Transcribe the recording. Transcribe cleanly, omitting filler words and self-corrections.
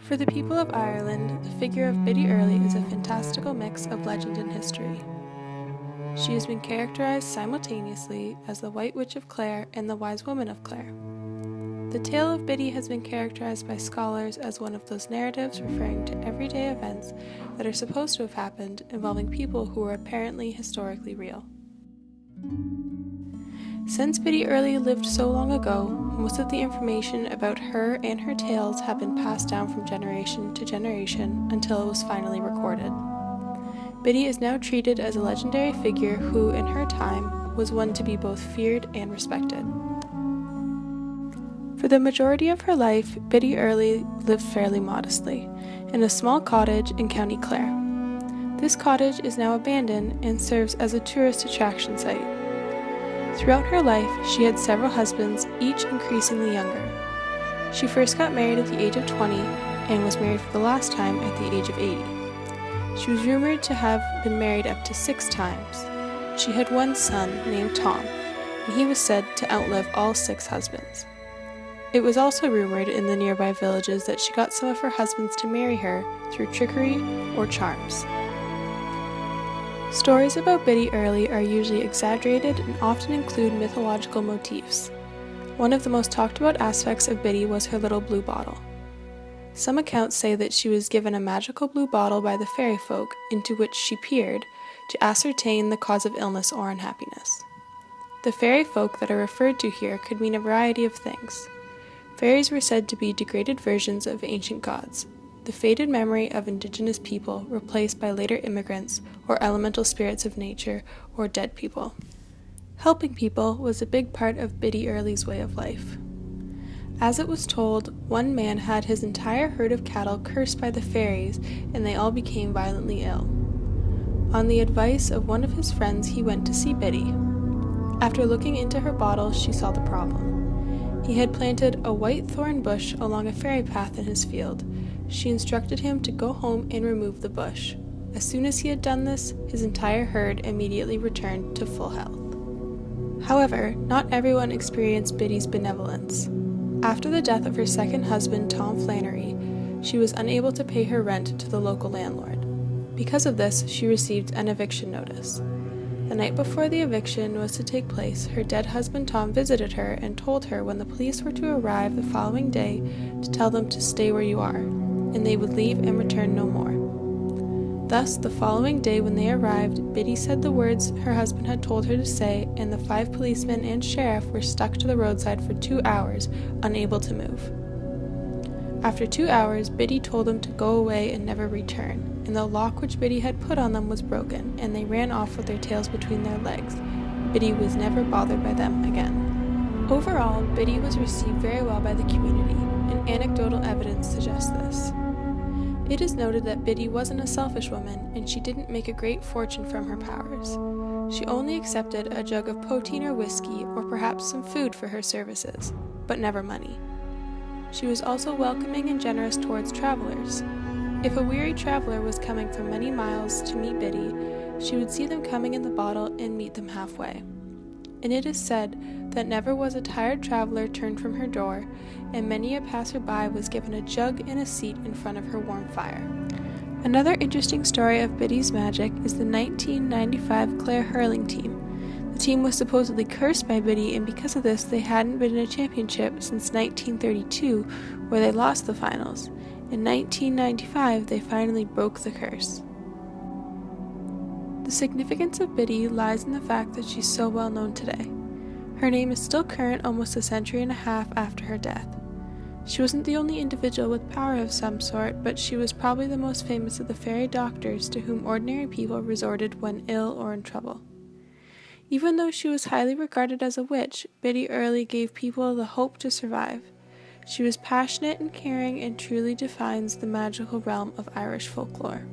For the people of Ireland, the figure of Biddy Early is a fantastical mix of legend and history. She has been characterized simultaneously as the White Witch of Clare and the Wise Woman of Clare. The tale of Biddy has been characterized by scholars as one of those narratives referring to everyday events that are supposed to have happened involving people who were apparently historically real. Since Biddy Early lived so long ago, most of the information about her and her tales have been passed down from generation to generation until it was finally recorded. Biddy is now treated as a legendary figure who, in her time, was one to be both feared and respected. For the majority of her life, Biddy Early lived fairly modestly, in a small cottage in County Clare. This cottage is now abandoned and serves as a tourist attraction site. Throughout her life, she had several husbands, each increasingly younger. She first got married at the age of 20 and was married for the last time at the age of 80. She was rumored to have been married up to 6 times. She had one son named Tom, and he was said to outlive all 6 husbands. It was also rumored in the nearby villages that she got some of her husbands to marry her through trickery or charms. Stories about Biddy Early are usually exaggerated and often include mythological motifs. One of the most talked about aspects of Biddy was her little blue bottle. Some accounts say that she was given a magical blue bottle by the fairy folk into which she peered to ascertain the cause of illness or unhappiness. The fairy folk that are referred to here could mean a variety of things. Fairies were said to be degraded versions of ancient gods, the faded memory of indigenous people replaced by later immigrants or elemental spirits of nature or dead people. Helping people was a big part of Biddy Early's way of life. As it was told, one man had his entire herd of cattle cursed by the fairies and they all became violently ill. On the advice of one of his friends, he went to see Biddy. After looking into her bottle, she saw the problem. He had planted a white thorn bush along a fairy path in his field. She instructed him to go home and remove the bush. As soon as he had done this, his entire herd immediately returned to full health. However, not everyone experienced Biddy's benevolence. After the death of her second husband, Tom Flannery, she was unable to pay her rent to the local landlord. Because of this, she received an eviction notice. The night before the eviction was to take place, her dead husband Tom visited her and told her when the police were to arrive the following day to tell them to stay where you are, and they would leave and return no more. Thus, the following day when they arrived, Biddy said the words her husband had told her to say, and the 5 policemen and sheriff were stuck to the roadside for 2 hours, unable to move. After 2 hours, Biddy told them to go away and never return, and the lock which Biddy had put on them was broken, and they ran off with their tails between their legs. Biddy was never bothered by them again. Overall, Biddy was received very well by the community, and anecdotal evidence suggests this. It is noted that Biddy wasn't a selfish woman, and she didn't make a great fortune from her powers. She only accepted a jug of poteen or whiskey, or perhaps some food for her services, but never money. She was also welcoming and generous towards travelers. If a weary traveler was coming from many miles to meet Biddy, she would see them coming in the bottle and meet them halfway. And it is said that never was a tired traveler turned from her door, and many a passerby was given a jug and a seat in front of her warm fire. Another interesting story of Biddy's magic is the 1995 Clare hurling team. The team was supposedly cursed by Biddy, and because of this, they hadn't been in a championship since 1932, where they lost the finals. In 1995, they finally broke the curse. The significance of Biddy lies in the fact that she's so well known today. Her name is still current almost a century and a half after her death. She wasn't the only individual with power of some sort, but she was probably the most famous of the fairy doctors to whom ordinary people resorted when ill or in trouble. Even though she was highly regarded as a witch, Biddy Early gave people the hope to survive. She was passionate and caring and truly defines the magical realm of Irish folklore.